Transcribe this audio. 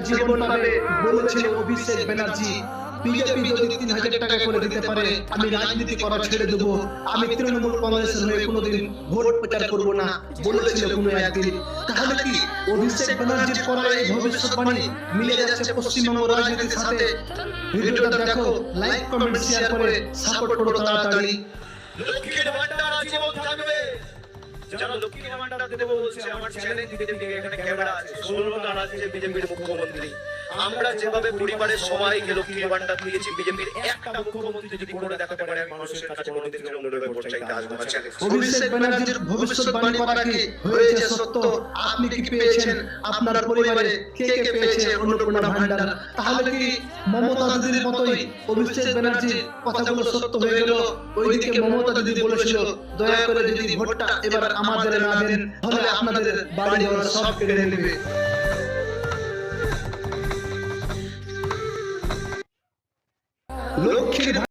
জীবন পাবে বলেছিল অভিষেক ব্যানার্জি। বিজেপি যদি ৩,০০০ টাকা করে দিতে পারে আমি রাজনীতি করা ছেড়ে দেবো, আমি তৃণমূল কংগ্রেসের হয়ে কোনোদিন ভোট প্রচার করব না বলেছিল কোনো একদিন। তাহলে কি অভিষেক ব্যানার্জির করা এই ভবিষ্যৎবাণী মিলে যাচ্ছে পশ্চিমবঙ্গ রাজনীতির সাথে? ভিডিওটা দেখো, লাইক কমেন্ট শেয়ার করে সাপোর্ট করো তাড়াতাড়ি। লক্ষ্মীর ভান্ডার আজীবন থাকবে। যারা লক্ষ্মীর ভান্ডার দেবো বলছে, আমার চ্যালেঞ্জ দিতে দিকে এখানে ক্যামেরা আছে, 16টা রাজ্যে বিজেপির মুখ্যমন্ত্রী। আমরা যেভাবে পরিবারের সবাইকে লক্ষ্মীর ভান্ডার দিয়েছি, বিজেপির একটা মুখ্যমন্ত্রী যদি করে দেখাতে পারে, আমি মানুষের কাছে কোনোদিন তৃণমূলের ভোট চাইতে আসবো না। অভিষেক ব্যানার্জির ভবিষ্যৎবাণী করা কি হয়েছে সত্য? আপনি কি পেয়েছেন? আপনার পরিবারে কে কে পেয়েছে অন্নপূর্ণা ভান্ডার? তাহলে কি মমতা দিদির মতোই অভিষেক ব্যানার্জির কথাগুলো সত্য হয়ে গেল? ওইদিকে মমতা দিদি বলেছিল, দয়া করে যদি ভোটটা এবার আমাদের না দেন তাহলে আপনাদের বাড়ি ঘর সব কেড়ে নেবে। লক্ষ্মীর